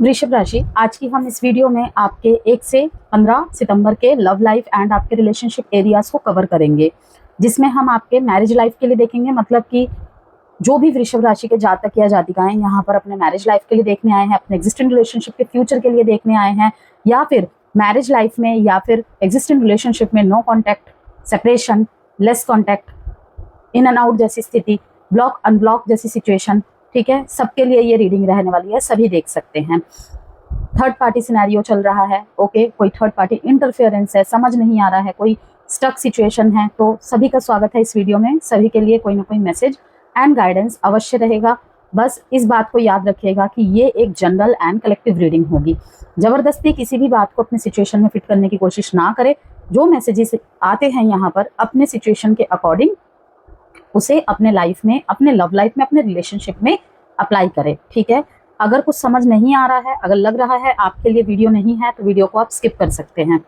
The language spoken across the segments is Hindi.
वृषभ राशि, आज की हम इस वीडियो में आपके 1 से 15 सितंबर के लव लाइफ एंड आपके रिलेशनशिप एरियाज को कवर करेंगे, जिसमें हम आपके मैरिज लाइफ के लिए देखेंगे। मतलब कि जो भी वृषभ राशि के जातक या जातिकाएं यहाँ पर अपने मैरिज लाइफ के लिए देखने आए हैं, अपने एग्जिस्टिंग रिलेशनशिप के फ्यूचर के लिए देखने आए हैं, या फिर मैरिज लाइफ में या फिर एग्जिस्टिंग रिलेशनशिप में no contact, separation, less contact, in and out जैसी स्थिति, ब्लॉक अनब्लॉक जैसी सिचुएशन, ठीक है, सबके लिए ये रीडिंग रहने वाली है। सभी देख सकते हैं। थर्ड पार्टी सिनेरियो चल रहा है, ओके, कोई थर्ड पार्टी इंटरफेरेंस है, समझ नहीं आ रहा है, कोई स्टक सिचुएशन है, तो सभी का स्वागत है इस वीडियो में। सभी के लिए कोई ना कोई मैसेज एंड गाइडेंस अवश्य रहेगा। बस इस बात को याद रखिएगा कि ये एक जनरल एंड कलेक्टिव रीडिंग होगी। जबरदस्ती किसी भी बात को अपने सिचुएशन में फिट करने की कोशिश ना करें। जो मैसेजेस आते हैं यहाँ पर अपने सिचुएशन के अकॉर्डिंग उसे अपने लाइफ में, अपने लव लाइफ में, अपने रिलेशनशिप में अप्लाई करें, ठीक है। अगर कुछ समझ नहीं आ रहा है, अगर लग रहा है आपके लिए वीडियो नहीं है, तो वीडियो को आप स्किप कर सकते हैं।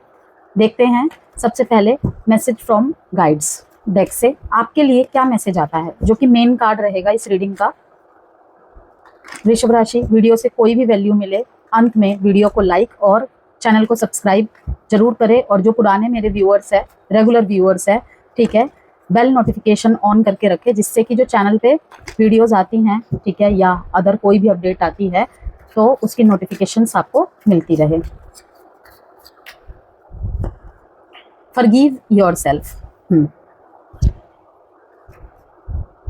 देखते हैं सबसे पहले मैसेज फ्रॉम गाइड्स डेक से आपके लिए क्या मैसेज आता है, जो कि मेन कार्ड रहेगा इस रीडिंग का। वृषभ राशि, वीडियो से कोई भी वैल्यू मिले, अंत में वीडियो को लाइक और चैनल को सब्सक्राइब जरूर करें। और जो पुराने मेरे व्यूअर्स है, रेगुलर व्यूअर्स है, ठीक है, बेल नोटिफिकेशन ऑन करके रखें, जिससे कि जो चैनल पे वीडियोस आती हैं, ठीक है, या अदर कोई भी अपडेट आती है तो उसकी नोटिफिकेशंस आपको मिलती रहे। Forgive yourself,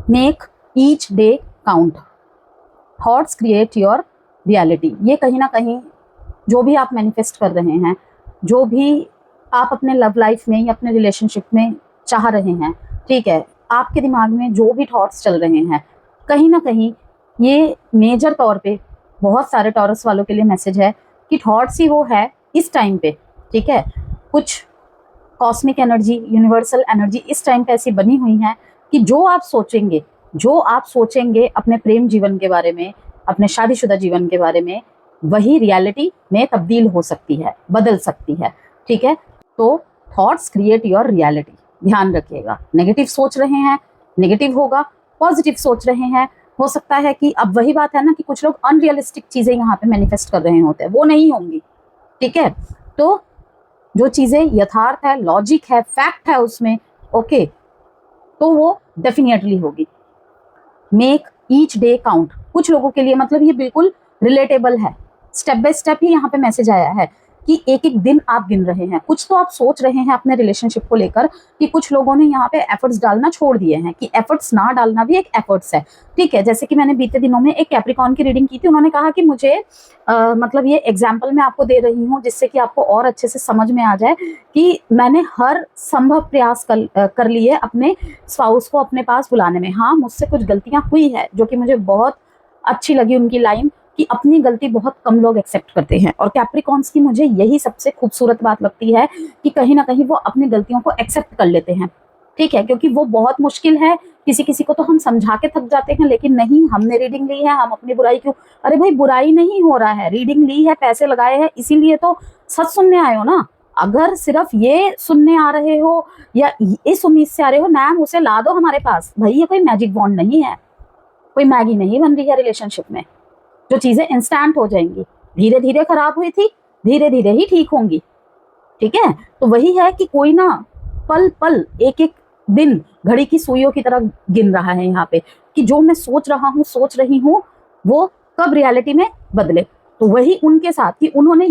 make each day count, thoughts create your reality. ये कहीं ना कहीं जो भी आप मैनिफेस्ट कर रहे हैं, जो भी आप अपने लव लाइफ में या अपने रिलेशनशिप में चाह रहे हैं, ठीक है, आपके दिमाग में जो भी थॉट्स चल रहे हैं, कहीं ना कहीं ये मेजर तौर पे बहुत सारे टॉरस वालों के लिए मैसेज है कि थॉट्स ही वो है इस टाइम पे, ठीक है। कुछ कॉस्मिक एनर्जी, यूनिवर्सल एनर्जी इस टाइम पे ऐसी बनी हुई है कि जो आप सोचेंगे अपने प्रेम जीवन के बारे में, अपने शादीशुदा जीवन के बारे में, वही रियलिटी में तब्दील हो सकती है, बदल सकती है, ठीक है। तो थॉट्स क्रिएट योर रियलिटी, ध्यान रखिएगा। नेगेटिव सोच रहे हैं, नेगेटिव होगा। पॉजिटिव सोच रहे हैं, हो सकता है कि अब वही बात है ना कि कुछ लोग अनरियलिस्टिक चीजें यहाँ पे मैनिफेस्ट कर रहे होते हैं, वो नहीं होंगी, ठीक है। तो जो चीजें यथार्थ है, लॉजिक है, फैक्ट है उसमें, ओके, तो वो डेफिनेटली होगी। मेक ईच डे काउंट, कुछ लोगों के लिए मतलब ये बिल्कुल रिलेटेबल है। स्टेप बाय स्टेप ही यहाँ पे मैसेज आया है कि एक एक दिन आप गिन रहे हैं। कुछ तो आप सोच रहे हैं अपने रिलेशनशिप को लेकर कि कुछ लोगों ने यहाँ पे एफर्ट्स डालना छोड़ दिए हैं, कि एफर्ट्स ना डालना भी एक एफर्ट्स है, ठीक है। जैसे कि मैंने बीते दिनों में एक कैप्रिकॉर्न की रीडिंग की थी, उन्होंने कहा कि मुझे मतलब ये एग्जाम्पल मैं आपको दे रही हूँ जिससे कि आपको और अच्छे से समझ में आ जाए कि मैंने हर संभव प्रयास कर लिए अपने स्पाउस को अपने पास बुलाने में। हाँ, मुझसे कुछ गलतियां हुई है, जो कि मुझे बहुत अच्छी लगी उनकी लाइन कि अपनी गलती बहुत कम लोग एक्सेप्ट करते हैं। और कैप्रिकॉर्न्स की मुझे यही सबसे खूबसूरत बात लगती है कि कहीं ना कहीं वो अपनी गलतियों को एक्सेप्ट कर लेते हैं, ठीक है, क्योंकि वो बहुत मुश्किल है। किसी किसी को तो हम समझा के थक जाते हैं, लेकिन नहीं, हमने रीडिंग ली है, हम अपनी बुराई क्यों, अरे भाई बुराई नहीं हो रहा है, रीडिंग ली है, पैसे लगाए हैं, इसीलिए तो सच सुनने आए हो ना। अगर सिर्फ ये सुनने आ रहे हो या इस उम्मीद से आ रहे हो, मैम उसे ला दो हमारे पास, भाई ये कोई मैजिक वॉन्ड नहीं है, कोई मैगी नहीं बन रही है रिलेशनशिप में जो चीजें इंस्टेंट हो जाएंगी। धीरे धीरे खराब हुई थी, धीरे धीरे ही ठीक होंगी, ठीक है। तो वही है कि कोई ना पल पल, एक एक दिन घड़ी की सुइयों की तरह गिन रहा है यहाँ पे कि जो मैं सोच रही हूँ वो कब रियलिटी में बदले। तो वही उनके साथ कि उन्होंने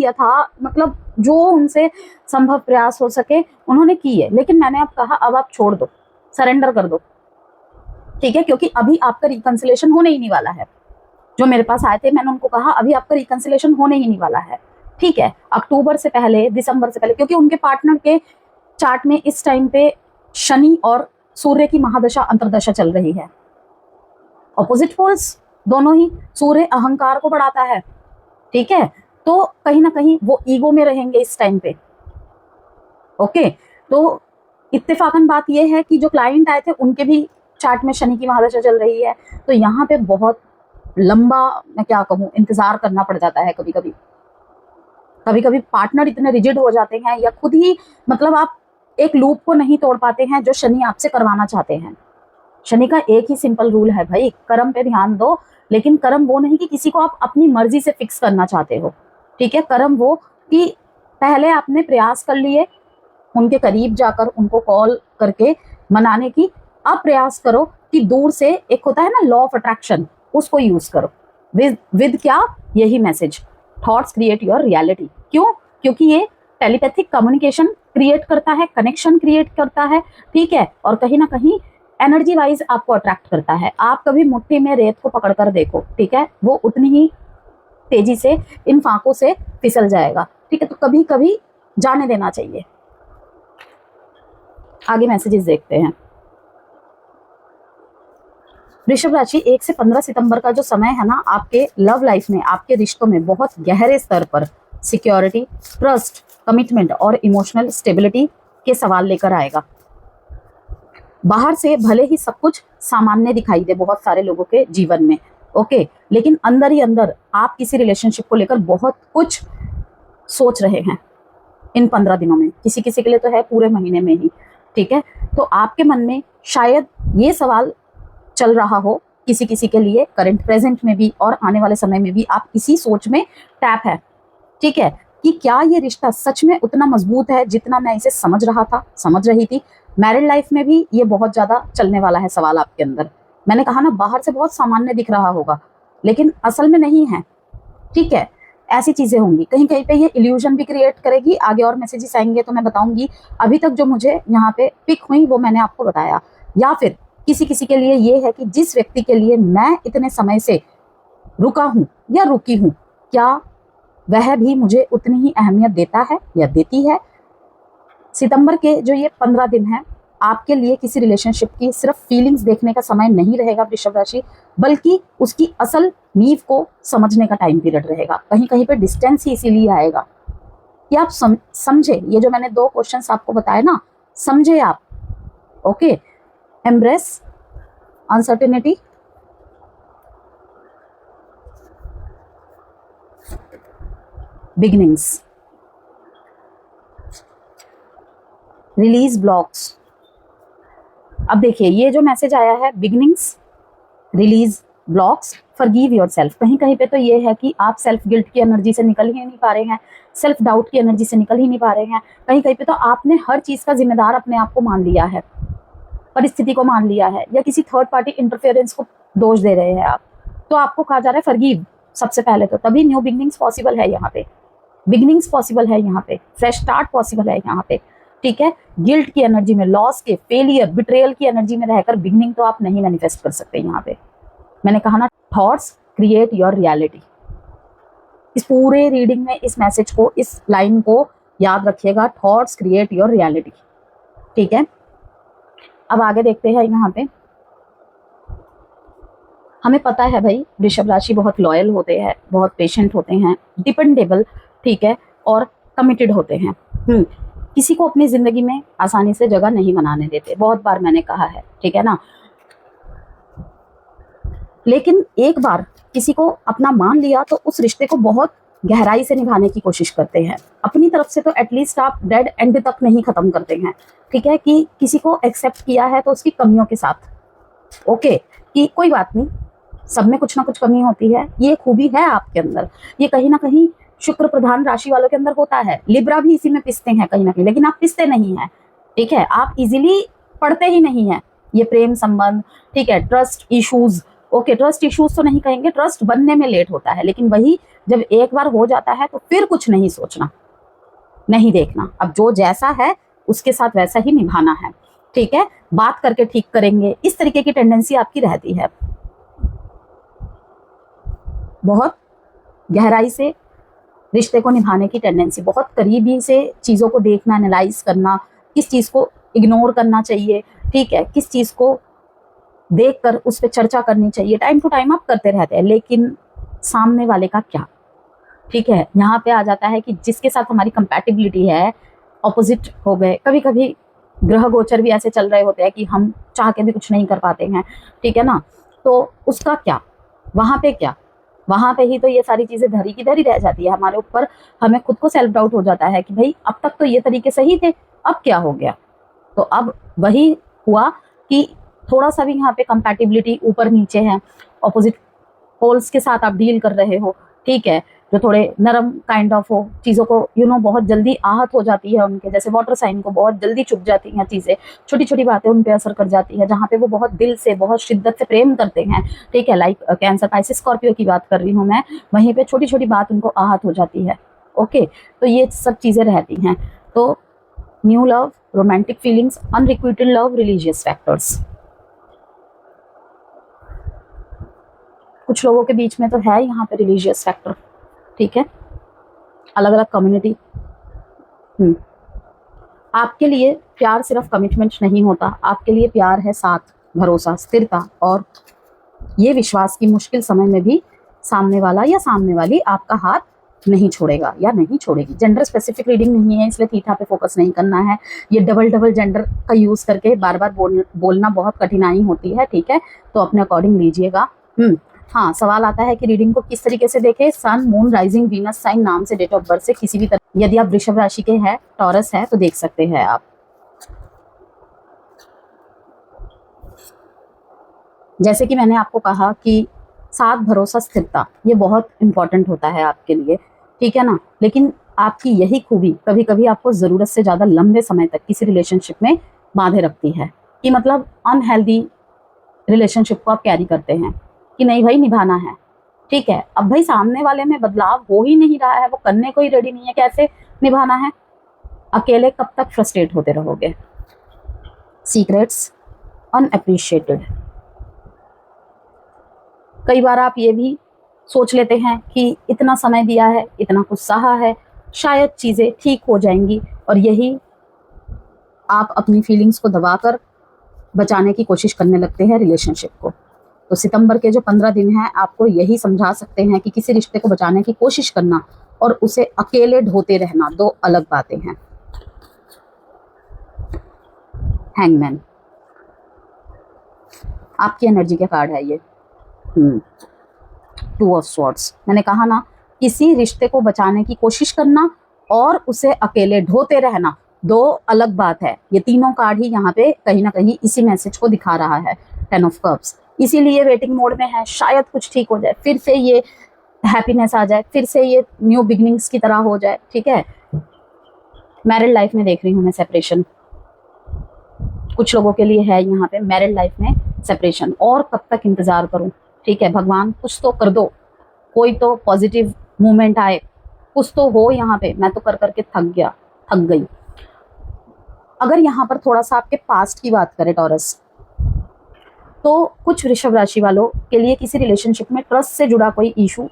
मतलब जो उनसे संभव प्रयास हो सके उन्होंने किए, लेकिन मैंने अब कहा अब आप छोड़ दो, सरेंडर कर दो, ठीक है, क्योंकि अभी आपका रिकंसिलेशन होने ही नहीं वाला है। जो मेरे पास आए थे मैंने उनको कहा अभी आपका रिकंसिलेशन होने ही नहीं वाला है, ठीक है, अक्टूबर से पहले, दिसंबर से पहले, क्योंकि उनके पार्टनर के चार्ट में इस टाइम पे शनि और सूर्य की महादशा अंतरदशा चल रही है। ऑपोजिट पोल्स दोनों ही। सूर्य अहंकार को बढ़ाता है, ठीक है, तो कहीं ना कहीं वो ईगो में रहेंगे इस टाइम पे, ओके। तो इत्तेफाकन बात यह है कि जो क्लाइंट आए थे उनके भी चार्ट में शनि की महादशा चल रही है, तो यहाँ पे बहुत लंबा, मैं क्या कहूँ, इंतजार करना पड़ जाता है। कभी कभी पार्टनर इतने रिजिड हो जाते हैं या खुद ही मतलब आप एक लूप को नहीं तोड़ पाते हैं जो शनि आपसे करवाना चाहते हैं। शनि का एक ही सिंपल रूल है भाई, कर्म पे ध्यान दो, लेकिन कर्म वो नहीं कि किसी को आप अपनी मर्जी से फिक्स करना चाहते हो, ठीक है। कर्म वो कि पहले आपने प्रयास कर लिए उनके करीब जाकर उनको कॉल करके मनाने की, अब प्रयास करो कि दूर से, एक होता है ना लॉ ऑफ अट्रैक्शन, उसको यूज करो। विद क्या, यही message, thoughts create your reality. क्यों? क्योंकि ये टेलीपैथिक कम्युनिकेशन क्रिएट करता है, कनेक्शन क्रिएट करता है, ठीक है, और कहीं ना कहीं एनर्जी वाइज आपको अट्रैक्ट करता है। आप कभी मुट्ठी में रेत को पकड़कर देखो, ठीक है, वो उतनी ही तेजी से इन फांकों से फिसल जाएगा, ठीक है। तो कभी कभी जाने देना चाहिए। आगे मैसेजेस देखते हैं। वृषभ राशि, 1 से 15 सितंबर का जो समय है ना, आपके लव लाइफ में, आपके रिश्तों में बहुत गहरे स्तर पर सिक्योरिटी, ट्रस्ट, कमिटमेंट और इमोशनल स्टेबिलिटी के सवाल लेकर आएगा। बाहर से भले ही सब कुछ सामान्य दिखाई दे बहुत सारे लोगों के जीवन में, ओके, लेकिन अंदर ही अंदर आप किसी रिलेशनशिप को लेकर बहुत कुछ सोच रहे हैं इन 15 दिनों में। किसी किसी के लिए तो है पूरे महीने में ही, ठीक है। तो आपके मन में शायद ये सवाल चल रहा हो, किसी किसी के लिए करंट प्रेजेंट में भी और आने वाले समय में भी आप इसी सोच में टैप है, ठीक है, कि क्या ये रिश्ता सच में उतना मजबूत है जितना मैं इसे समझ रहा था, समझ रही थी। मैरिड लाइफ में भी ये बहुत ज्यादा चलने वाला है सवाल आपके अंदर। मैंने कहा ना, बाहर से बहुत सामान्य दिख रहा होगा लेकिन असल में नहीं है, ठीक है। ऐसी चीजें होंगी, कहीं कहीं पे ये इल्यूजन भी क्रिएट करेगी। आगे और मैसेजेस आएंगे तो मैं बताऊंगी। अभी तक जो मुझे यहाँ पे पिक हुई वो मैंने आपको बताया। या फिर किसी किसी के लिए ये है कि जिस व्यक्ति के लिए मैं इतने समय से रुका हूं या रुकी हूं, क्या वह भी मुझे उतनी ही अहमियत देता है या देती है। सितंबर के जो ये 15 दिन है आपके लिए किसी रिलेशनशिप की सिर्फ फीलिंग्स देखने का समय नहीं रहेगा वृषभ राशि, बल्कि उसकी असल नींव को समझने का टाइम पीरियड रहेगा। कहीं कहीं पे डिस्टेंस ही इसीलिए आएगा कि आप समझे। ये जो मैंने 2 क्वेश्चंस आपको बताए ना, समझे आप, okay. Embrace uncertainty, beginnings, release blocks. अब देखिए ये जो मैसेज आया है, beginnings, release blocks, forgive yourself. कहीं कहीं पे तो ये है कि आप सेल्फ गिल्ट की एनर्जी से निकल ही नहीं पा रहे हैं, सेल्फ डाउट की एनर्जी से निकल ही नहीं पा रहे हैं। कहीं कहीं पे तो आपने हर चीज का जिम्मेदार अपने आप को मान लिया है, परिस्थिति को मान लिया है, या किसी थर्ड पार्टी इंटरफेरेंस को दोष दे रहे हैं आप। तो आपको कहा जा रहा है फॉरगिव सबसे पहले, तो तभी न्यू बिगिनिंग्स पॉसिबल है यहाँ पे, बिगिनिंग्स पॉसिबल है यहाँ पे, फ्रेश स्टार्ट पॉसिबल है यहाँ पे, ठीक है। गिल्ट की एनर्जी में, लॉस के, फेलियर, बिट्रेयल की एनर्जी में रहकर बिगिनिंग तो आप नहीं मैनिफेस्ट कर सकते यहाँ पे। मैंने कहा ना, थॉट्स क्रिएट योर रियलिटी। इस पूरे रीडिंग में इस मैसेज को, इस लाइन को याद रखिएगा, थॉट्स क्रिएट योर रियलिटी, ठीक है। अब आगे देखते हैं। यहाँ पे हमें पता है भाई वृषभ राशि बहुत लॉयल होते हैं, बहुत पेशेंट होते हैं, डिपेंडेबल, ठीक है, और कमिटेड होते हैं। किसी को अपनी जिंदगी में आसानी से जगह नहीं बनाने देते, बहुत बार मैंने कहा है, ठीक है ना। लेकिन एक बार किसी को अपना मान लिया तो उस रिश्ते को बहुत गहराई से निभाने की कोशिश करते हैं। अपनी तरफ से तो एटलीस्ट आप डेड एंड तक नहीं खत्म करते हैं, ठीक है, कि किसी को एक्सेप्ट किया है तो उसकी कमियों के साथ, ओके, कि कोई बात नहीं, सब में कुछ ना कुछ कमी होती है, ये खूबी है आपके अंदर। ये कहीं ना कहीं शुक्र प्रधान राशि वालों के अंदर होता है। लिब्रा भी इसी में पिसते हैं कहीं ना कहीं, लेकिन आप पिसते नहीं हैं, ठीक है, आप इजीली पढ़ते ही नहीं है ये प्रेम संबंध, ठीक है। Trust issues, okay, trust issues तो नहीं कहेंगे, ट्रस्ट बनने में लेट होता है, लेकिन वही जब एक बार हो जाता है तो फिर कुछ नहीं सोचना, नहीं देखना। अब जो जैसा है उसके साथ वैसा ही निभाना है, ठीक है। बात करके ठीक करेंगे, इस तरीके की टेंडेंसी आपकी रहती है। बहुत गहराई से रिश्ते को निभाने की टेंडेंसी, बहुत करीबी से चीज़ों को देखना, एनालाइज करना, किस चीज़ को इग्नोर करना चाहिए, ठीक है, किस चीज़ को देखकर उस पर चर्चा करनी चाहिए, टाइम टू टाइम आप करते रहते हैं। लेकिन सामने वाले का क्या, ठीक है। यहाँ पे आ जाता है कि जिसके साथ हमारी कंपैटिबिलिटी है, ऑपोजिट हो गए। कभी कभी ग्रह गोचर भी ऐसे चल रहे होते हैं कि हम चाह के भी कुछ नहीं कर पाते हैं, ठीक है ना। तो उसका क्या, वहाँ पे क्या, वहाँ पे ही तो ये सारी चीज़ें धरी की धरी रह जाती है हमारे ऊपर। हमें खुद को सेल्फ डाउट हो जाता है कि भाई अब तक तो ये तरीके सही थे, अब क्या हो गया। तो अब वही हुआ कि थोड़ा सा भी यहाँ पे कंपैटिबिलिटी ऊपर नीचे है, ऑपोजिट होल्स के साथ आप डील कर रहे हो, ठीक है, जो थोड़े नरम काइंड ऑफ हो, चीज़ों को बहुत जल्दी आहत हो जाती है उनके, जैसे वाटर साइन को बहुत जल्दी चुभ जाती हैं चीज़ें, छोटी छोटी बातें उन पे असर कर जाती है, जहाँ पे वो बहुत दिल से बहुत शिद्दत से प्रेम करते हैं, ठीक है, लाइक कैंसर, पाइसेस, स्कॉर्पियो की बात कर रही हूँ मैं, वहीं पे छोटी छोटी बात उनको आहत हो जाती है। ओके, तो ये सब चीज़ें रहती हैं। तो new love, romantic feelings, unrequited love, religious factors. कुछ लोगों के बीच में तो है यहाँ पे रिलीजियस फैक्टर, ठीक है, अलग अलग कम्युनिटी। आपके लिए प्यार सिर्फ कमिटमेंट नहीं होता, आपके लिए प्यार है साथ, भरोसा, स्थिरता और ये विश्वास की मुश्किल समय में भी सामने वाला या सामने वाली आपका हाथ नहीं छोड़ेगा या नहीं छोड़ेगी। जेंडर स्पेसिफिक रीडिंग नहीं है, इसलिए थीथा पे फोकस नहीं करना है। ये डबल जेंडर का यूज करके बार बार बोलना बहुत कठिनाई होती है, ठीक है, तो अपने अकॉर्डिंग लीजिएगा। हाँ, सवाल आता है कि रीडिंग को किस तरीके से देखें, सन, मून, राइजिंग, वीनस साइन, नाम से, डेट ऑफ बर्थ से, किसी भी तरह। यदि आप वृषभ राशि के हैं, टॉरस है, तो देख सकते हैं आप। जैसे कि मैंने आपको कहा कि साथ, भरोसा, स्थिरता ये बहुत इंपॉर्टेंट होता है आपके लिए, ठीक है ना, लेकिन आपकी यही खूबी कभी कभी आपको ज़रूरत से ज़्यादा लंबे समय तक किसी रिलेशनशिप में बांधे रखती है, कि मतलब अनहेल्दी रिलेशनशिप को आप कैरी करते हैं कि नहीं भाई निभाना है, ठीक है, अब भाई सामने वाले में बदलाव हो ही नहीं रहा है, वो करने को ही रेडी नहीं है, कैसे निभाना है, अकेले कब तक फ्रस्ट्रेट होते रहोगे। सीक्रेट्स, अनअप्रिशिएटेड। कई बार आप ये भी सोच लेते हैं कि इतना समय दिया है, इतना कुछ सहा है, शायद चीज़ें ठीक हो जाएंगी, और यही आप अपनी फीलिंग्स को दबाकर बचाने की कोशिश करने लगते हैं रिलेशनशिप को। तो सितंबर के जो 15 दिन हैं आपको यही समझा सकते हैं कि किसी रिश्ते को बचाने की कोशिश करना और उसे अकेले ढोते रहना दो अलग बातें हैं। हैंगमैन आपकी एनर्जी का कार्ड है ये। 2 ऑफ स्वॉर्ड्स। मैंने कहा ना, किसी रिश्ते को बचाने की कोशिश करना और उसे अकेले ढोते रहना दो अलग बात है। ये तीनों कार्ड ही यहाँ पे कहीं ना कहीं इसी मैसेज को दिखा रहा है। 10 ऑफ कप्स, इसीलिए वेटिंग मोड में है, शायद कुछ ठीक हो जाए, फिर से ये हैप्पीनेस आ जाए, फिर से ये न्यू बिगनिंग्स की तरह हो जाए, ठीक है। मैरिड लाइफ में देख रही हूँ मैं सेपरेशन, कुछ लोगों के लिए है यहाँ पे मैरिड लाइफ में सेपरेशन। और कब तक इंतजार करूँ, ठीक है, भगवान कुछ तो कर दो, कोई तो पॉजिटिव मूवमेंट आए, कुछ तो हो यहाँ पे, मैं तो कर करके थक गई। अगर यहाँ पर थोड़ा सा आपके पास्ट की बात करें टॉरस, तो कुछ वृषभ राशि वालों के लिए किसी रिलेशनशिप में ट्रस्ट से जुड़ा कोई इशू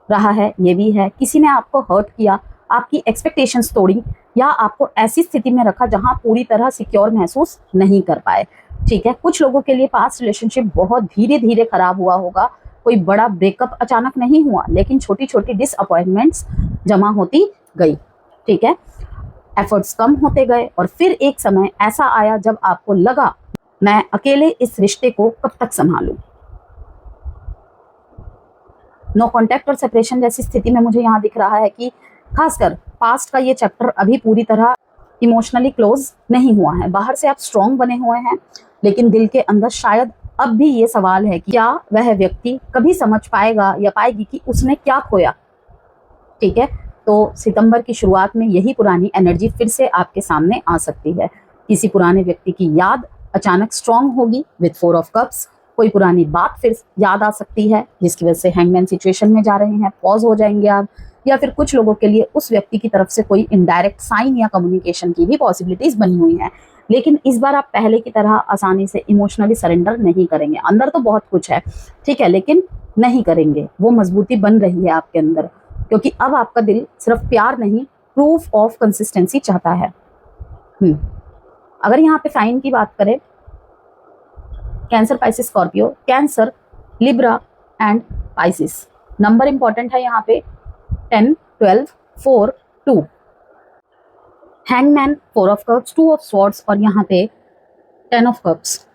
रहा है, ये भी है। किसी ने आपको हर्ट किया, आपकी एक्सपेक्टेशंस तोड़ी, या आपको ऐसी स्थिति में रखा जहां पूरी तरह सिक्योर महसूस नहीं कर पाए, ठीक है। कुछ लोगों के लिए पास्ट रिलेशनशिप बहुत धीरे धीरे खराब हुआ होगा, कोई बड़ा ब्रेकअप अचानक नहीं हुआ, लेकिन छोटी छोटी डिसअपॉइंटमेंट्स जमा होती गई, ठीक है, एफर्ट्स कम होते गए, और फिर एक समय ऐसा आया जब आपको लगा मैं अकेले इस रिश्ते को कब तक संभालूं। नो कॉन्टैक्ट और सेपरेशन जैसी स्थिति में मुझे यहाँ दिख रहा है कि खासकर पास्ट का ये चैप्टर अभी पूरी तरह इमोशनली क्लोज नहीं हुआ है। बाहर से आप स्ट्रॉन्ग बने हुए हैं, लेकिन दिल के अंदर शायद अब भी ये सवाल है कि क्या वह व्यक्ति कभी समझ पाएगा या पाएगी कि उसने क्या खोया, ठीक है। तो सितंबर की शुरुआत में यही पुरानी एनर्जी फिर से आपके सामने आ सकती है। किसी पुराने व्यक्ति की याद अचानक स्ट्रॉन्ग होगी विद 4 ऑफ कप्स। कोई पुरानी बात फिर याद आ सकती है जिसकी वजह से हैंगमैन सिचुएशन में जा रहे हैं, पॉज हो जाएंगे आप, या फिर कुछ लोगों के लिए उस व्यक्ति की तरफ से कोई इनडायरेक्ट साइन या कम्युनिकेशन की भी पॉसिबिलिटीज बनी हुई हैं। लेकिन इस बार आप पहले की तरह आसानी से इमोशनली सरेंडर नहीं करेंगे। अंदर तो बहुत कुछ है, ठीक है, लेकिन नहीं करेंगे, वो मजबूती बन रही है आपके अंदर, क्योंकि अब आपका दिल सिर्फ प्यार नहीं, प्रूफ ऑफ कंसिस्टेंसी चाहता है। अगर यहाँ पे साइन की बात करें, cancer, Pisces, Scorpio, cancer, Libra and Pisces. Number important है यहाँ पे 10, 12, 4, 2। Hangman, 4 of cups, 2 of swords और यहाँ पे 10 ऑफ कप्स।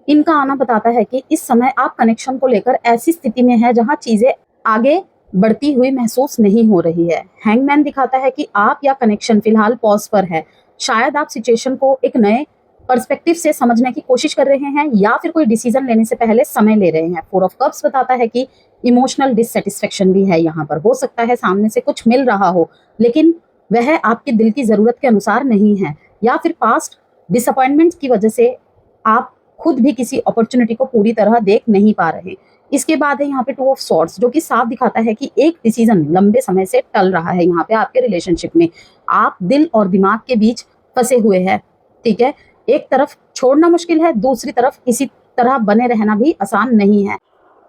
इनका आना बताता है कि इस समय आप कनेक्शन को लेकर ऐसी स्थिति में है जहां चीजें आगे बढ़ती हुई महसूस नहीं हो रही है। हैंगमैन दिखाता है कि आप या कनेक्शन फिलहाल पॉज पर है। शायद आप सिचुएशन को एक नए पर्सपेक्टिव से समझने की कोशिश कर रहे हैं या फिर कोई डिसीजन लेने से पहले समय ले रहे हैं। 4 ऑफ कप्स बताता है कि इमोशनल डिससेटिस्फेक्शन भी है यहाँ पर। हो सकता है सामने से कुछ मिल रहा हो लेकिन वह आपके दिल की ज़रूरत के अनुसार नहीं है, या फिर पास्ट डिसअपॉइंटमेंट की वजह से आप खुद भी किसी अपॉर्चुनिटी को पूरी तरह देख नहीं पा रहे। इसके बाद है यहाँ पे 2 ऑफ स्वॉर्ड्स, जो कि साफ दिखाता है कि एक डिसीजन लंबे समय से टल रहा है। यहाँ पे आपके रिलेशनशिप में आप दिल और दिमाग के बीच फंसे हुए हैं, ठीक है। एक तरफ छोड़ना मुश्किल है, दूसरी तरफ इसी तरह बने रहना भी आसान नहीं है।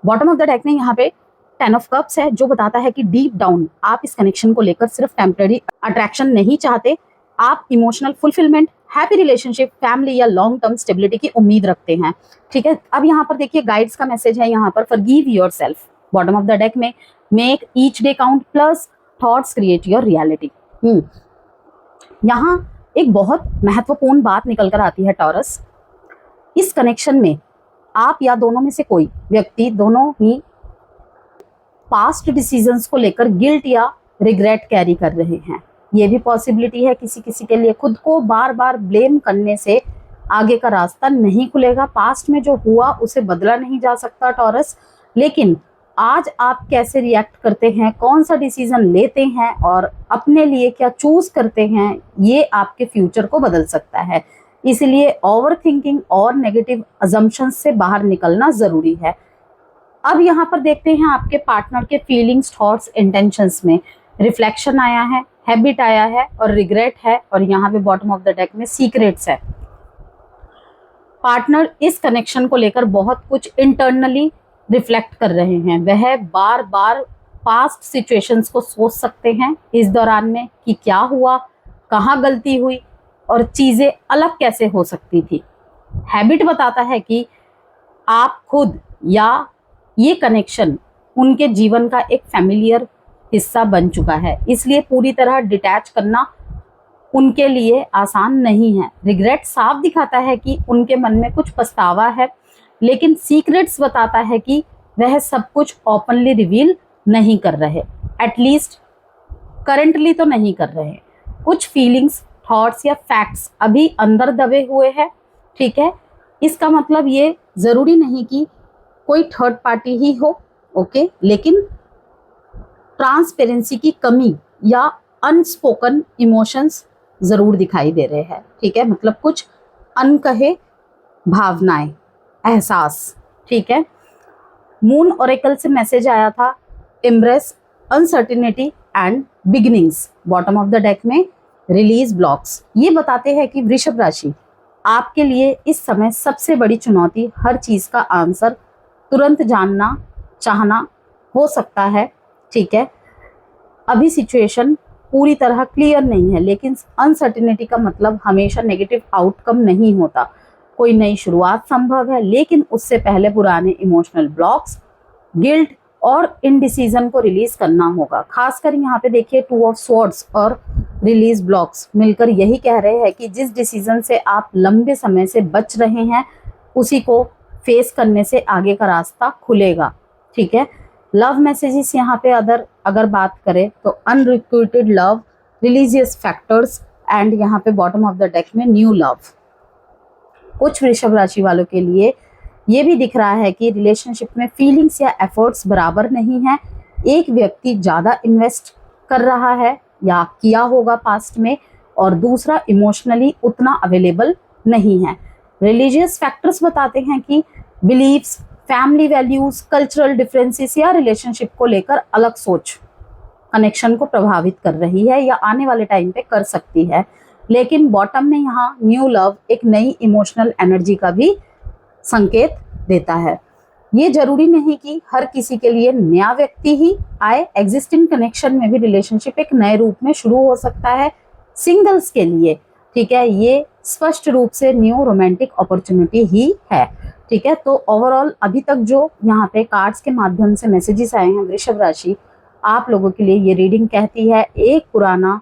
बॉटम ऑफ द डेक में यहाँ पे 10 ऑफ कप्स है, जो बताता है कि डीप डाउन आप इस कनेक्शन को लेकर सिर्फ टेम्पररी अट्रैक्शन नहीं चाहते, आप emotional fulfilment, happy relationship, family या लॉन्ग टर्म स्टेबिलिटी की उम्मीद रखते हैं, ठीक है। अब यहाँ पर देखिए गाइड्स का मैसेज है यहाँ पर, forgive yourself. Bottom of the deck में make each day count plus thoughts create your reality. यहाँ एक बहुत महत्वपूर्ण बात निकल कर आती है टॉरस। इस कनेक्शन में आप या दोनों में से कोई व्यक्ति दोनों ही पास्ट डिसीजंस को लेकर गिल्ट या रिग्रेट कैरी कर रहे हैं। ये भी पॉसिबिलिटी है किसी किसी के लिए। खुद को बार बार ब्लेम करने से आगे का रास्ता नहीं खुलेगा। पास्ट में जो हुआ उसे बदला नहीं जा सकता टॉरस, लेकिन आज आप कैसे रिएक्ट करते हैं, कौन सा डिसीजन लेते हैं और अपने लिए क्या चूज करते हैं, ये आपके फ्यूचर को बदल सकता है। इसलिए ओवर थिंकिंग और नेगेटिव अजम्पशंस से बाहर निकलना जरूरी है। अब यहाँ पर देखते हैं आपके पार्टनर के फीलिंग्स, थॉट्स, इंटेंशंस में रिफ्लेक्शन आया है, हैबिट आया है और रिग्रेट है, और यहाँ पे बॉटम ऑफ द डेक में सीक्रेट्स है। पार्टनर इस कनेक्शन को लेकर बहुत कुछ इंटरनली रिफ्लेक्ट कर रहे हैं। वह बार बार पास्ट सिचुएशंस को सोच सकते हैं इस दौरान में कि क्या हुआ, कहाँ गलती हुई और चीज़ें अलग कैसे हो सकती थी। हैबिट बताता है कि आप खुद या ये कनेक्शन उनके जीवन का एक फैमिलियर हिस्सा बन चुका है, इसलिए पूरी तरह डिटैच करना उनके लिए आसान नहीं है। रिग्रेट साफ दिखाता है कि उनके मन में कुछ पछतावा है, लेकिन सीक्रेट्स बताता है कि वह सब कुछ ओपनली रिवील नहीं कर रहे, एटलीस्ट करंटली तो नहीं कर रहे। कुछ फीलिंग्स, थॉट्स या फैक्ट्स अभी अंदर दबे हुए हैं, ठीक है। इसका मतलब ये ज़रूरी नहीं कि कोई थर्ड पार्टी ही हो, ओके, लेकिन ट्रांसपेरेंसी की कमी या अनस्पोकन इमोशंस ज़रूर दिखाई दे रहे हैं, ठीक है। मतलब कुछ अनकहे भावनाएं, एहसास, ठीक है। मून ओरेकल से मैसेज आया था, embrace uncertainty and beginnings. Bottom of the deck में रिलीज ब्लॉक्स। ये बताते हैं कि वृषभ राशि, आपके लिए इस समय सबसे बड़ी चुनौती हर चीज़ का आंसर तुरंत जानना चाहना हो सकता है, ठीक है। अभी सिचुएशन पूरी तरह क्लियर नहीं है, लेकिन अनसर्टिनिटी का मतलब हमेशा नेगेटिव आउटकम नहीं होता। कोई नई शुरुआत संभव है, लेकिन उससे पहले पुराने इमोशनल ब्लॉक्स, गिल्ट और इनडिसीजन को रिलीज करना होगा। खासकर यहाँ पे देखिए 2 ऑफ स्वॉर्ड्स और रिलीज ब्लॉक्स मिलकर यही कह रहे हैं कि जिस डिसीजन से आप लंबे समय से बच रहे हैं उसी को फेस करने से आगे का रास्ता खुलेगा, ठीक है। लव मैसेजेस यहाँ पे अगर बात करें तो unrequited love, religious factors and यहाँ पे बॉटम ऑफ द डेक में न्यू लव। कुछ वृषभ राशि वालों के लिए ये भी दिख रहा है कि रिलेशनशिप में फीलिंग्स या एफर्ट्स बराबर नहीं है। एक व्यक्ति ज़्यादा इन्वेस्ट कर रहा है या किया होगा पास्ट में, और दूसरा इमोशनली उतना अवेलेबल नहीं है। रिलीजियस फैक्टर्स बताते हैं कि beliefs, family values, cultural differences या रिलेशनशिप को लेकर अलग सोच कनेक्शन को प्रभावित कर रही है या आने वाले टाइम पे कर सकती है। लेकिन बॉटम में यहाँ न्यू लव एक नई इमोशनल एनर्जी का भी संकेत देता है। ये जरूरी नहीं कि हर किसी के लिए नया व्यक्ति ही आए। एग्जिस्टिंग कनेक्शन में भी रिलेशनशिप एक नए रूप में शुरू हो सकता है सिंगल्स के लिए, ठीक है। ये स्पष्ट रूप से न्यू रोमांटिक अपॉर्चुनिटी ही है, ठीक है। तो ओवरऑल अभी तक जो यहाँ पे कार्ड्स के माध्यम से मैसेजेस आए हैं वृषभ राशि, आप लोगों के लिए ये रीडिंग कहती है एक पुराना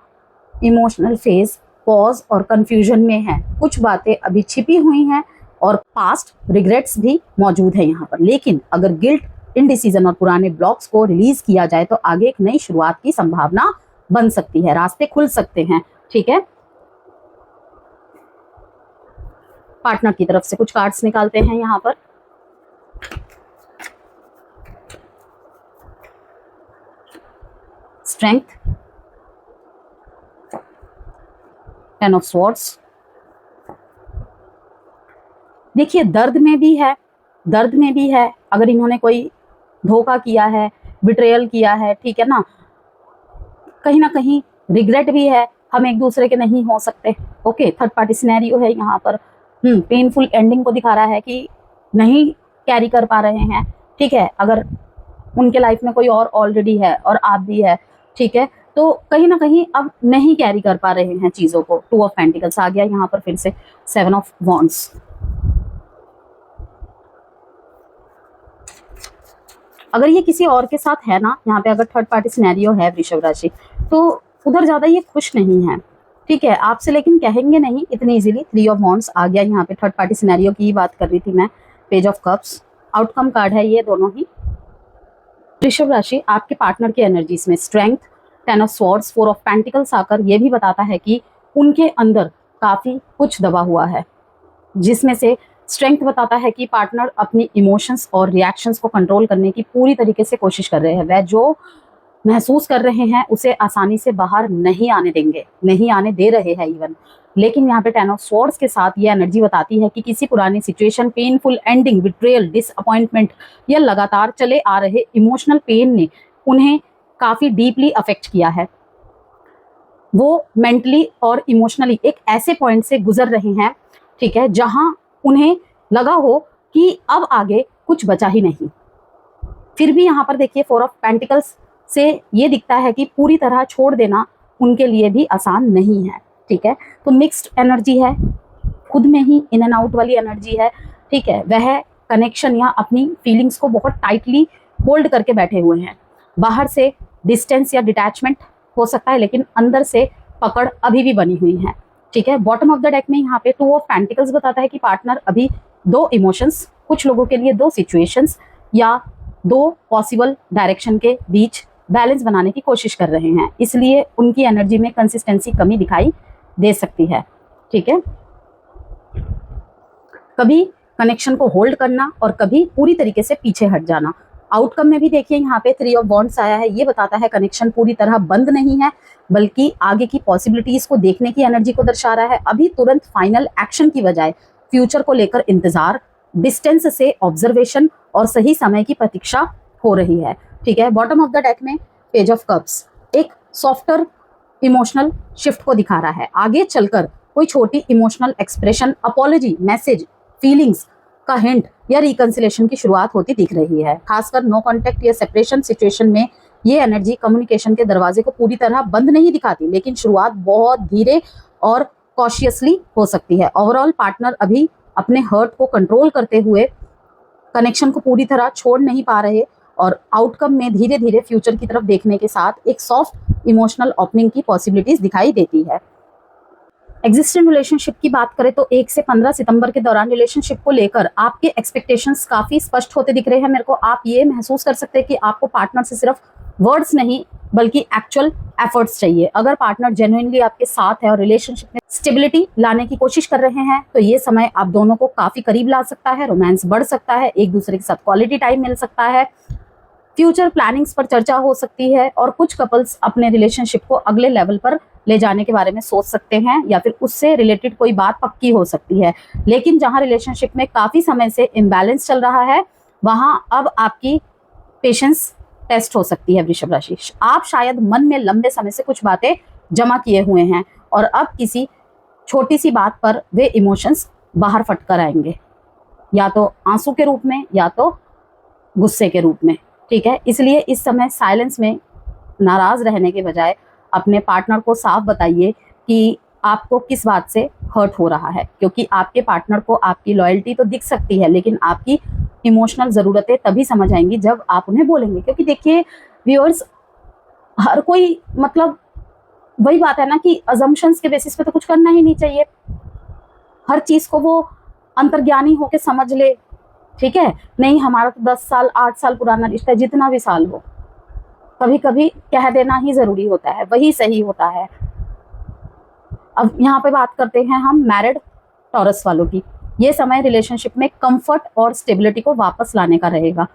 इमोशनल फेज पॉज और कंफ्यूजन में है। कुछ बातें अभी छिपी हुई हैं और पास्ट रिग्रेट्स भी मौजूद है यहाँ पर, लेकिन अगर गिल्ट, इनडिसीजन और पुराने ब्लॉक्स को रिलीज किया जाए तो आगे एक नई शुरुआत की संभावना बन सकती है, रास्ते खुल सकते हैं, ठीक है। पार्टनर की तरफ से कुछ कार्ड्स निकालते हैं यहाँ पर। Strength, 10 of swords. देखिए दर्द में भी है, दर्द में भी है, अगर इन्होंने कोई धोखा किया है, बिट्रेयल किया है, ठीक है ना, कहीं ना कहीं रिग्रेट भी है, हम एक दूसरे के नहीं हो सकते। ओके, थर्ड पार्टी सिनेरियो है यहाँ पर। पेनफुल एंडिंग को दिखा रहा है कि नहीं कैरी कर पा रहे हैं, ठीक है। अगर उनके लाइफ में कोई और ऑलरेडी है और आप भी है, ठीक है, तो कहीं ना कहीं अब नहीं कैरी कर पा रहे हैं चीज़ों को। 2 ऑफ पेंटिकल्स आ गया यहाँ पर फिर से, 7 ऑफ वॉन्ड्स। अगर ये किसी और के साथ है ना, यहाँ पे अगर थर्ड पार्टी सिनेरियो है वृषभ राशि, तो उधर ज़्यादा ये खुश नहीं है, ठीक है, आपसे, लेकिन कहेंगे नहीं इतनी इजीली। 3 ऑफ वॉन्ड्स आ गया यहाँ पे, थर्ड पार्टी सिनेरियो की ही बात कर रही थी मैं। Page of cups, outcome card है ये दोनों ही। वृषभ राशि आपके पार्टनर की एनर्जीज में strength, 10 of swords, 4 of pentacles आकर ये भी बताता है कि उनके अंदर काफ़ी कुछ दबा हुआ है, जिसमें से स्ट्रेंथ बताता है कि पार्टनर अपनी इमोशंस और रिएक्शंस को कंट्रोल करने की पूरी तरीके से कोशिश कर रहे हैं। वह जो महसूस कर रहे हैं उसे आसानी से बाहर नहीं आने देंगे, नहीं आने दे रहे हैं इवन। लेकिन यहाँ पे 10 ऑफ स्वॉर्ड्स के साथ ये एनर्जी बताती है कि किसी पुरानी situation, painful ending, betrayal, disappointment या लगातार चले आ रहे इमोशनल पेन ने उन्हें काफ़ी डीपली अफेक्ट किया है। वो मेंटली और इमोशनली एक ऐसे पॉइंट से गुजर रहे हैं, ठीक है, जहां उन्हें लगा हो कि अब आगे कुछ बचा ही नहीं। फिर भी यहाँ पर देखिए 4 ऑफ पेंटिकल्स से ये दिखता है कि पूरी तरह छोड़ देना उनके लिए भी आसान नहीं है, ठीक है। तो मिक्स्ड एनर्जी है, खुद में ही इन एंड आउट वाली एनर्जी है, ठीक है। वह कनेक्शन या अपनी फीलिंग्स को बहुत टाइटली होल्ड करके बैठे हुए हैं। बाहर से डिस्टेंस या डिटैचमेंट हो सकता है, लेकिन अंदर से पकड़ अभी भी बनी हुई है, ठीक है। बॉटम ऑफ द डेक में यहाँ पे 2 ऑफ पेंटिकल्स बताता है कि पार्टनर अभी 2 इमोशंस, कुछ लोगों के लिए 2 सिचुएशंस या 2 पॉसिबल डायरेक्शन के बीच बैलेंस बनाने की कोशिश कर रहे हैं, इसलिए उनकी एनर्जी में कंसिस्टेंसी कमी दिखाई दे सकती है, ठीक है। कभी कनेक्शन को होल्ड करना और कभी पूरी तरीके से पीछे हट जाना। आउटकम में भी देखिए यहाँ पे 3 ऑफ वॉन्ड्स आया है, ये बताता है कनेक्शन पूरी तरह बंद नहीं है, बल्कि आगे की पॉसिबिलिटीज को देखने की एनर्जी को दर्शा रहा है। अभी तुरंत फाइनल एक्शन की बजाय फ्यूचर को लेकर इंतजार, डिस्टेंस से ऑब्जर्वेशन और सही समय की प्रतीक्षा हो रही है, ठीक है। बॉटम ऑफ द डेक में पेज ऑफ कप्स एक सॉफ्टर इमोशनल शिफ्ट को दिखा रहा है। आगे चलकर कोई छोटी emotional expression, apology, message, feelings का हिंट या रिकंसिलेशन की शुरुआत होती दिख रही है। खासकर नो कॉन्टेक्ट या सेपरेशन सिचुएशन में ये एनर्जी कम्युनिकेशन के दरवाजे को पूरी तरह बंद नहीं दिखाती, लेकिन शुरुआत बहुत धीरे और कॉशियसली हो सकती है। ओवरऑल पार्टनर अभी अपने हर्ट को कंट्रोल करते हुए कनेक्शन को पूरी तरह छोड़ नहीं पा रहे, और आउटकम में धीरे धीरे फ्यूचर की तरफ देखने के साथ एक सॉफ्ट इमोशनल ओपनिंग की पॉसिबिलिटीज दिखाई देती है। एग्जिस्टिंग रिलेशनशिप की बात करें तो 1 से 15 सितंबर के दौरान रिलेशनशिप को लेकर आपके एक्सपेक्टेशंस काफी स्पष्ट होते दिख रहे हैं मेरे को। आप ये महसूस कर सकते हैं कि आपको पार्टनर से सिर्फ वर्ड्स नहीं बल्कि एक्चुअल एफर्ट्स चाहिए। अगर पार्टनर जेन्युइनली आपके साथ है और रिलेशनशिप में स्टेबिलिटी लाने की कोशिश कर रहे हैं, तो ये समय आप दोनों को काफी करीब ला सकता है, रोमांस बढ़ सकता है, एक दूसरे के साथ क्वालिटी टाइम मिल सकता है, फ्यूचर प्लानिंग्स पर चर्चा हो सकती है, और कुछ कपल्स अपने रिलेशनशिप को अगले लेवल पर ले जाने के बारे में सोच सकते हैं, या फिर उससे रिलेटेड कोई बात पक्की हो सकती है। लेकिन जहां रिलेशनशिप में काफी समय से इम्बैलेंस चल रहा है, वहां अब आपकी पेशेंस टेस्ट हो सकती है वृषभ राशि। आप शायद मन में लंबे समय से कुछ बातें जमा किए हुए हैं, और अब किसी छोटी सी बात पर वे इमोशंस बाहर फट कर आएंगे, या तो आंसू के रूप में या तो गुस्से के रूप में, ठीक है। इसलिए इस समय साइलेंस में नाराज रहने के बजाय अपने पार्टनर को साफ बताइए कि आपको किस बात से हर्ट हो रहा है, क्योंकि आपके पार्टनर को आपकी लॉयल्टी तो दिख सकती है, लेकिन आपकी इमोशनल ज़रूरतें तभी समझ आएंगी जब आप उन्हें बोलेंगे। क्योंकि देखिए व्यूअर्स, हर कोई, मतलब वही बात है ना कि अजम्पशंस के बेसिस पे तो कुछ करना ही नहीं चाहिए। हर चीज़ को वो अंतर्ज्ञानी होकर समझ ले, ठीक है। नहीं, हमारा तो 10 साल 8 साल पुराना रिश्ता है, जितना भी साल हो, कभी कभी कह देना ही ज़रूरी होता है, वही सही होता है। अब यहाँ पे बात करते हैं हम मैरिड टॉरस वालों की। ये समय रिलेशनशिप में कंफर्ट और स्टेबिलिटी को वापस लाने का रहेगा।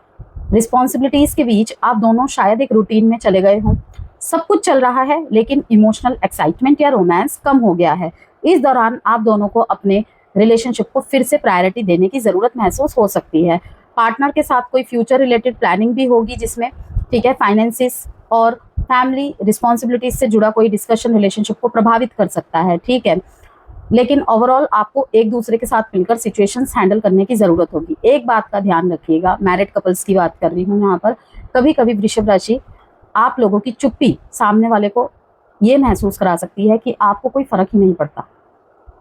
रिस्पॉन्सिबिलिटीज के बीच आप दोनों शायद एक रूटीन में चले गए हों, सब कुछ चल रहा है लेकिन इमोशनल एक्साइटमेंट या रोमांस कम हो गया है। इस दौरान आप दोनों को अपने रिलेशनशिप को फिर से प्रायोरिटी देने की ज़रूरत महसूस हो सकती है। पार्टनर के साथ कोई फ्यूचर रिलेटेड प्लानिंग भी होगी जिसमें, ठीक है, फाइनेंसिस और फैमिली रिस्पॉन्सिबिलिटीज से जुड़ा कोई डिस्कशन रिलेशनशिप को प्रभावित कर सकता है, ठीक है। लेकिन ओवरऑल आपको एक दूसरे के साथ मिलकर सिचुएशंस हैंडल करने की ज़रूरत होगी। एक बात का ध्यान रखिएगा, मैरिड कपल्स की बात कर रही हूँ यहाँ पर, कभी कभी वृषभ राशि आप लोगों की चुप्पी सामने वाले को ये महसूस करा सकती है कि आपको कोई फर्क ही नहीं पड़ता,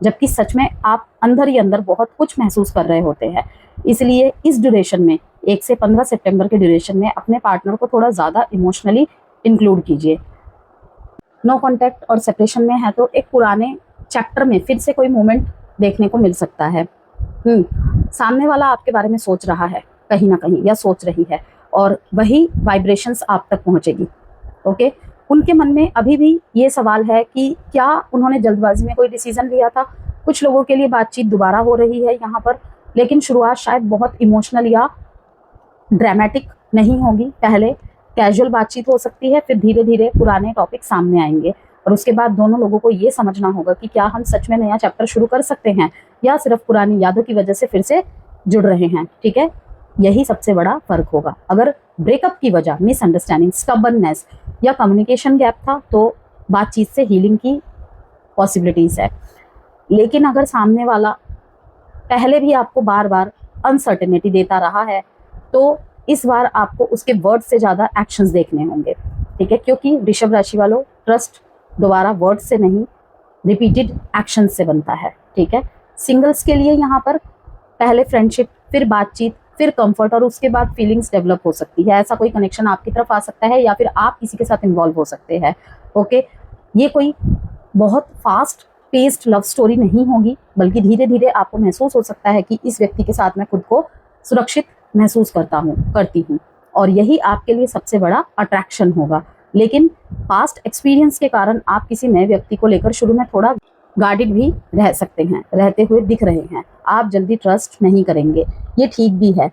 जबकि सच में आप अंदर ही अंदर बहुत कुछ महसूस कर रहे होते हैं। इसलिए इस ड्यूरेशन में 1 से 15 सितंबर के ड्यूरेशन में अपने पार्टनर को थोड़ा ज़्यादा इमोशनली इंक्लूड कीजिए। नो कॉन्टैक्ट और सेपरेशन में है तो एक पुराने चैप्टर में फिर से कोई मोमेंट देखने को मिल सकता है। सामने वाला आपके बारे में सोच रहा है कहीं ना कहीं, या सोच रही है, और वही वाइब्रेशंस आप तक पहुंचेगी। ओके, उनके मन में अभी भी ये सवाल है कि क्या उन्होंने जल्दबाजी में कोई डिसीजन लिया था। कुछ लोगों के लिए बातचीत दोबारा हो रही है यहाँ पर, लेकिन शुरुआत शायद बहुत इमोशनल या ड्रामेटिक नहीं होगी। पहले कैजुअल बातचीत हो सकती है, फिर धीरे धीरे पुराने टॉपिक सामने आएंगे और उसके बाद दोनों लोगों को ये समझना होगा कि क्या हम सच में नया चैप्टर शुरू कर सकते हैं या सिर्फ पुरानी यादों की वजह से फिर से जुड़ रहे हैं, ठीक है। यही सबसे बड़ा फर्क होगा। अगर ब्रेकअप की वजह मिसअंडरस्टैंडिंग, स्टबर्ननेस या कम्युनिकेशन गैप था तो बातचीत से हीलिंग की पॉसिबिलिटीज है। लेकिन अगर सामने वाला पहले भी आपको बार बार अनसर्टेनिटी देता रहा है तो इस बार आपको उसके वर्ड से ज़्यादा एक्शंस देखने होंगे, ठीक है, क्योंकि वृषभ राशि वालों, ट्रस्ट दोबारा वर्ड से नहीं रिपीटेड एक्शन से बनता है, ठीक है। सिंगल्स के लिए यहाँ पर पहले फ्रेंडशिप, फिर बातचीत, फिर कंफर्ट और उसके बाद फीलिंग्स डेवलप हो सकती है। ऐसा कोई कनेक्शन आपकी तरफ आ सकता है या फिर आप किसी के साथ इन्वॉल्व हो सकते हैं। ओके, ये कोई बहुत फास्ट पेस्ड लव स्टोरी नहीं होगी, बल्कि धीरे धीरे आपको महसूस हो सकता है कि इस व्यक्ति के साथ मैं खुद को सुरक्षित महसूस करती हूँ और यही आपके लिए सबसे बड़ा अट्रैक्शन होगा। लेकिन पास्ट एक्सपीरियंस के कारण आप किसी नए व्यक्ति को लेकर शुरू में थोड़ा गार्डेड भी रह सकते हैं, रहते हुए दिख रहे हैं। आप जल्दी ट्रस्ट नहीं करेंगे, ये ठीक भी है।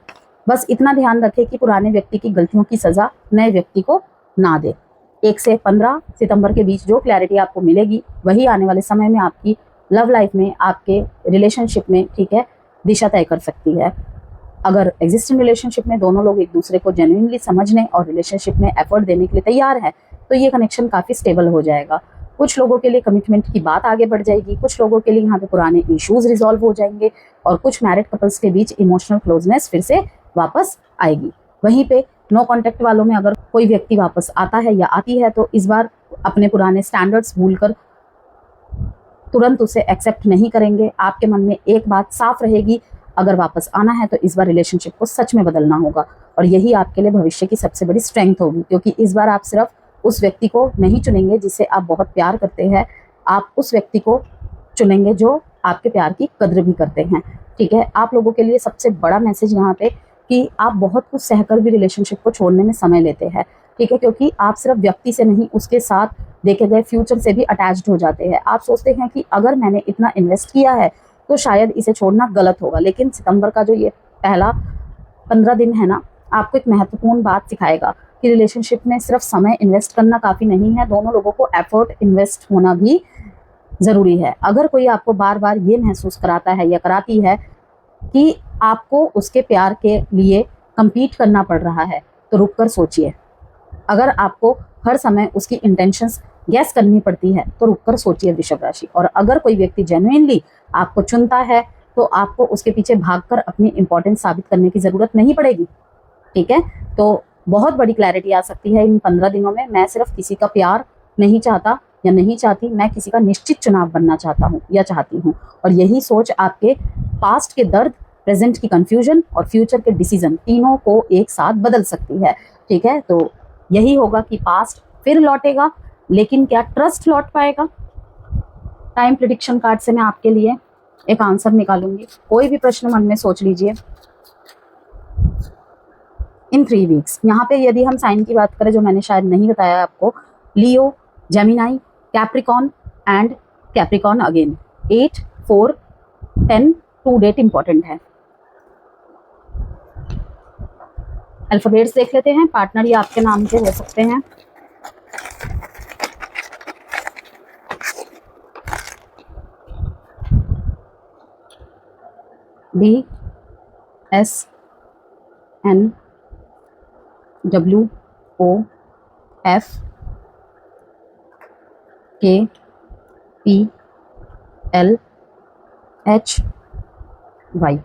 बस इतना ध्यान रखें कि पुराने व्यक्ति की गलतियों की सज़ा नए व्यक्ति को ना दे। 1 से 15 सितंबर के बीच जो क्लैरिटी आपको मिलेगी वही आने वाले समय में आपकी लव लाइफ में, आपके रिलेशनशिप में, ठीक है, दिशा तय कर सकती है। अगर एग्जिस्टिंग रिलेशनशिप में दोनों लोग एक दूसरे को जेन्युइनली समझने और रिलेशनशिप में एफर्ट देने के लिए तैयार है तो ये कनेक्शन काफ़ी स्टेबल हो जाएगा। कुछ लोगों के लिए कमिटमेंट की बात आगे बढ़ जाएगी, कुछ लोगों के लिए यहाँ पे पुराने इश्यूज रिजॉल्व हो जाएंगे और कुछ मैरिड कपल्स के बीच इमोशनल क्लोजनेस फिर से वापस आएगी। वहीं पे नो कॉन्टैक्ट वालों में अगर कोई व्यक्ति वापस आता है या आती है तो इस बार अपने पुराने स्टैंडर्ड्स भूलकर तुरंत उसे एक्सेप्ट नहीं करेंगे। आपके मन में एक बात साफ रहेगी, अगर वापस आना है तो इस बार रिलेशनशिप को सच में बदलना होगा और यही आपके लिए भविष्य की सबसे बड़ी स्ट्रेंथ होगी, क्योंकि इस बार आप सिर्फ उस व्यक्ति को नहीं चुनेंगे जिससे आप बहुत प्यार करते हैं, आप उस व्यक्ति को चुनेंगे जो आपके प्यार की कद्र भी करते हैं, ठीक है। आप लोगों के लिए सबसे बड़ा मैसेज यहाँ पे कि आप बहुत कुछ सहकर भी रिलेशनशिप को छोड़ने में समय लेते हैं, ठीक है, क्योंकि आप सिर्फ व्यक्ति से नहीं उसके साथ देखे गए फ्यूचर से भी अटैच्ड हो जाते हैं। आप सोचते हैं कि अगर मैंने इतना इन्वेस्ट किया है तो शायद इसे छोड़ना गलत होगा। लेकिन सितंबर का जो ये पहला 15 दिन है ना, आपको एक महत्वपूर्ण बात सिखाएगा कि रिलेशनशिप में सिर्फ समय इन्वेस्ट करना काफ़ी नहीं है, दोनों लोगों को एफर्ट इन्वेस्ट होना भी ज़रूरी है। अगर कोई आपको बार बार ये महसूस कराता है या कराती है कि आपको उसके प्यार के लिए कम्पीट करना पड़ रहा है तो रुक कर सोचिए। अगर आपको हर समय उसकी इंटेंशंस गैस करनी पड़ती है तो रुक कर सोचिए वृषभ राशि। और अगर कोई व्यक्ति जेन्युइनली आपको चुनता है तो आपको उसके पीछे भागकर अपनी इंपॉर्टेंस साबित करने की ज़रूरत नहीं पड़ेगी, ठीक है। तो बहुत बड़ी क्लैरिटी आ सकती है इन 15 दिनों में। मैं सिर्फ किसी का प्यार नहीं चाहता या नहीं चाहती, मैं किसी का निश्चित चुनाव बनना चाहता हूँ या चाहती हूँ। और यही सोच आपके पास्ट के दर्द, प्रेजेंट की कंफ्यूजन और फ्यूचर के डिसीजन तीनों को एक साथ बदल सकती है, ठीक है। तो यही होगा कि पास्ट फिर लौटेगा, लेकिन क्या ट्रस्ट लौट पाएगा? टाइम प्रिडिक्शन कार्ड से मैं आपके लिए एक आंसर निकालूंगी। कोई भी प्रश्न मन में सोच लीजिए। इन 3 वीक्स यहाँ पे यदि हम साइन की बात करें जो मैंने शायद नहीं बताया आपको, Leo, Gemini, Capricorn and Capricorn again, 8, 4, 10 to date important है। अल्फाबेट्स देख लेते हैं, पार्टनर ये आपके नाम के हो सकते हैं। D S N W O F K P L H Y।